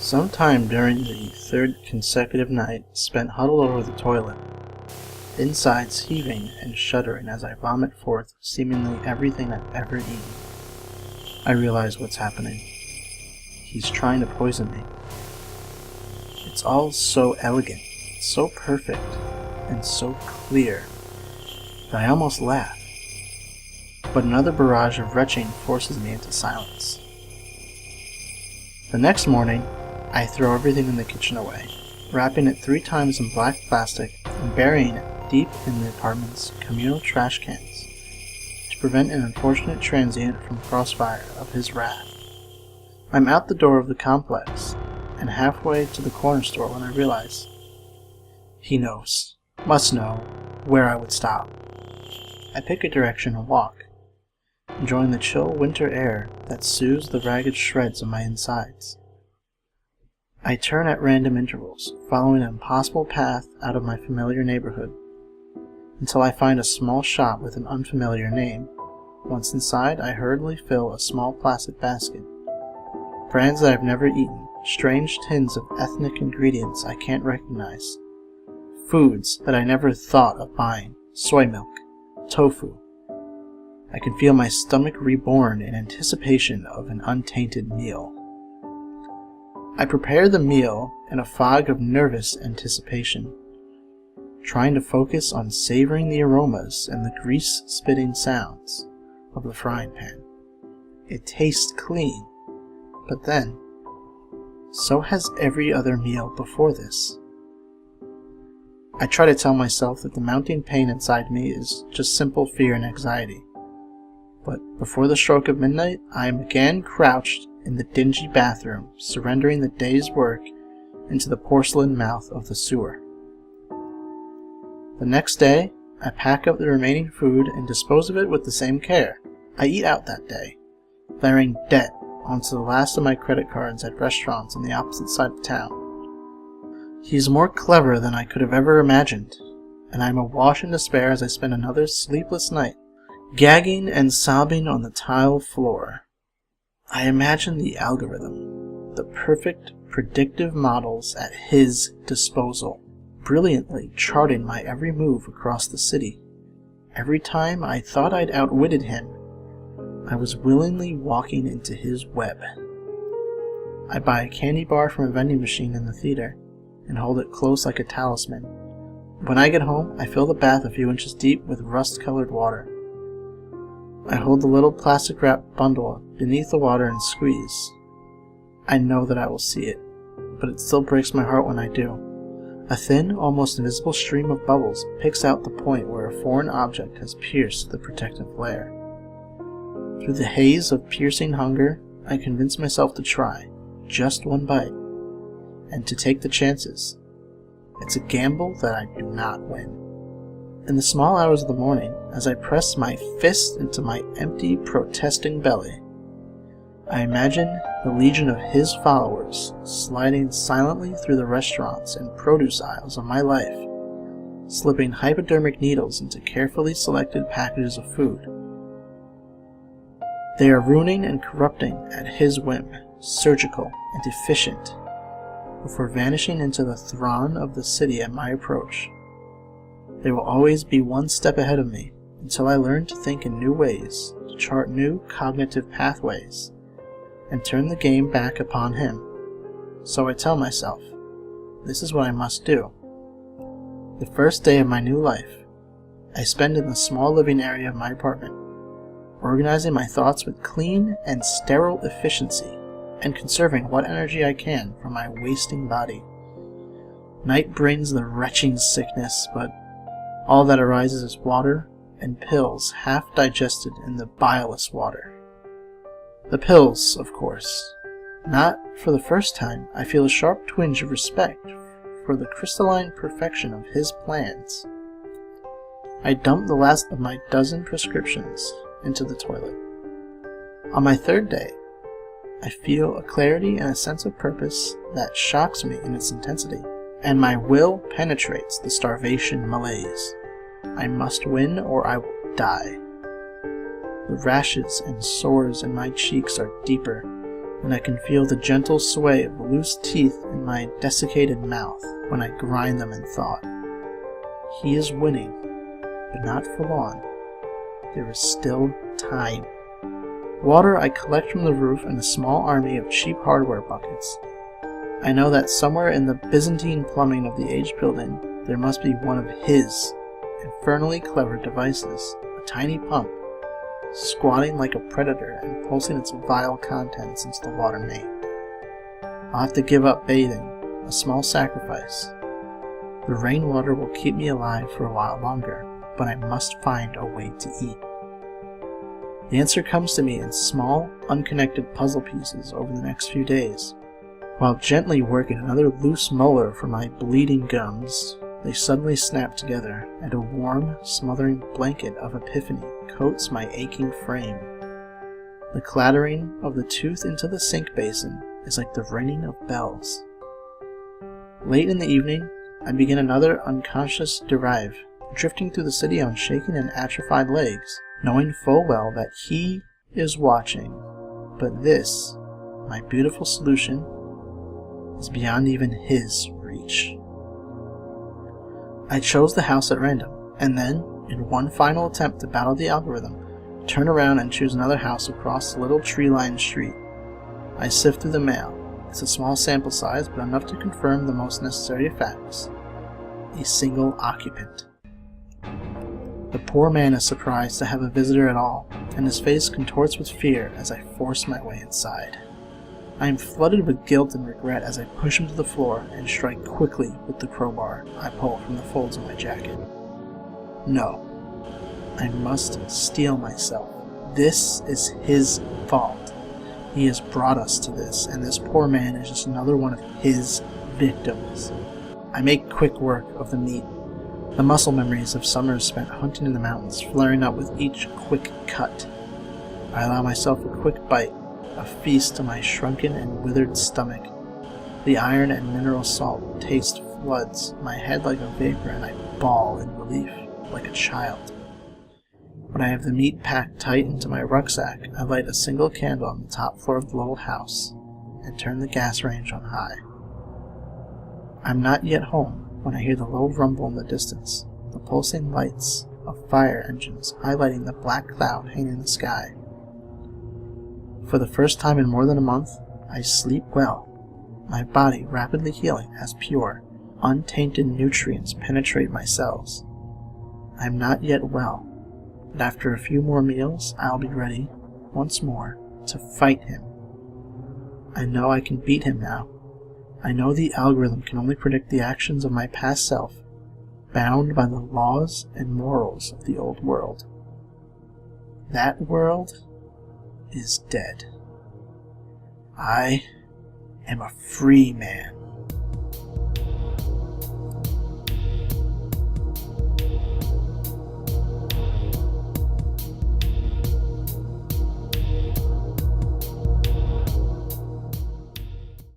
Sometime during the third consecutive night spent huddled over the toilet, insides heaving and shuddering as I vomit forth seemingly everything I've ever eaten, I realize what's happening. He's trying to poison me. It's all so elegant, so perfect, and so clear that I almost laugh. But another barrage of retching forces me into silence. The next morning, I throw everything in the kitchen away, wrapping it 3 times in black plastic and burying it deep in the apartment's communal trash cans to prevent an unfortunate transient from crossfire of his wrath. I'm out the door of the complex and halfway to the corner store when I realize he knows, must know, where I would stop. I pick a direction and walk, enjoying the chill winter air that soothes the ragged shreds of my insides. I turn at random intervals, following an impossible path out of my familiar neighborhood, until I find a small shop with an unfamiliar name. Once inside, I hurriedly fill a small plastic basket. Brands that I've never eaten, strange tins of ethnic ingredients I can't recognize, foods that I never thought of buying, soy milk, tofu. I can feel my stomach reborn in anticipation of an untainted meal. I prepare the meal in a fog of nervous anticipation, trying to focus on savoring the aromas and the grease-spitting sounds of the frying pan. It tastes clean, but then, so has every other meal before this. I try to tell myself that the mounting pain inside me is just simple fear and anxiety. But before the stroke of midnight, I am again crouched in the dingy bathroom, surrendering the day's work into the porcelain mouth of the sewer. The next day, I pack up the remaining food and dispose of it with the same care. I eat out that day, layering debt onto the last of my credit cards at restaurants on the opposite side of town. He's more clever than I could have ever imagined, and I am awash in despair as I spend another sleepless night, gagging and sobbing on the tile floor. I imagine the algorithm, the perfect predictive models at his disposal, brilliantly charting my every move across the city. Every time I thought I'd outwitted him, I was willingly walking into his web. I buy a candy bar from a vending machine in the theater and hold it close like a talisman. When I get home, I fill the bath a few inches deep with rust-colored water. I hold the little plastic-wrapped bundle beneath the water and squeeze. I know that I will see it, but it still breaks my heart when I do. A thin, almost invisible stream of bubbles picks out the point where a foreign object has pierced the protective layer. Through the haze of piercing hunger, I convince myself to try, just one bite, and to take the chances. It's a gamble that I do not win. In the small hours of the morning, as I press my fist into my empty, protesting belly, I imagine the legion of his followers sliding silently through the restaurants and produce aisles of my life, slipping hypodermic needles into carefully selected packages of food. They are ruining and corrupting at his whim, surgical and efficient, before vanishing into the throng of the city at my approach. They will always be one step ahead of me until I learn to think in new ways, to chart new cognitive pathways, and turn the game back upon him. So I tell myself, this is what I must do. The first day of my new life, I spend in the small living area of my apartment, organizing my thoughts with clean and sterile efficiency, and conserving what energy I can from my wasting body. Night brings the retching sickness, but all that arises is water and pills half digested in the bileless water. The pills, of course. Not for the first time, I feel a sharp twinge of respect for the crystalline perfection of his plans. I dump the last of my dozen prescriptions into the toilet. On my third day, I feel a clarity and a sense of purpose that shocks me in its intensity, and my will penetrates the starvation malaise. I must win or I will die. The rashes and sores in my cheeks are deeper, and I can feel the gentle sway of loose teeth in my desiccated mouth when I grind them in thought. He is winning, but not for long. There is still time. Water I collect from the roof in a small army of cheap hardware buckets. I know that somewhere in the Byzantine plumbing of the aged building, there must be one of his infernally clever devices, a tiny pump, squatting like a predator and pulsing its vile contents into the water main. I'll have to give up bathing, a small sacrifice. The rainwater will keep me alive for a while longer, but I must find a way to eat. The answer comes to me in small, unconnected puzzle pieces over the next few days. While gently working another loose molar for my bleeding gums, they suddenly snap together, and a warm, smothering blanket of epiphany coats my aching frame. The clattering of the tooth into the sink basin is like the ringing of bells. Late in the evening, I begin another unconscious drive, drifting through the city on shaking and atrophied legs, knowing full well that he is watching, but this, my beautiful solution, is beyond even his reach. I chose the house at random, and then, in one final attempt to battle the algorithm, turn around and choose another house across the little tree-lined street. I sift through the mail. It's a small sample size, but enough to confirm the most necessary facts. A single occupant. The poor man is surprised to have a visitor at all, and his face contorts with fear as I force my way inside. I am flooded with guilt and regret as I push him to the floor and strike quickly with the crowbar I pull from the folds of my jacket. No. I must steel myself. This is his fault. He has brought us to this, and this poor man is just another one of his victims. I make quick work of the meat, the muscle memories of summers spent hunting in the mountains flaring up with each quick cut. I allow myself a quick bite, a feast to my shrunken and withered stomach. The iron and mineral salt taste floods my head like a vapor, and I bawl in relief, like a child. When I have the meat packed tight into my rucksack, I light a single candle on the top floor of the little house and turn the gas range on high. I'm not yet home when I hear the low rumble in the distance, the pulsing lights of fire engines highlighting the black cloud hanging in the sky. For the first time in more than a month, I sleep well, my body rapidly healing as pure, untainted nutrients penetrate my cells. I am not yet well, but after a few more meals, I'll be ready, once more, to fight him. I know I can beat him now. I know the algorithm can only predict the actions of my past self, bound by the laws and morals of the old world. That world is dead. I am a free man.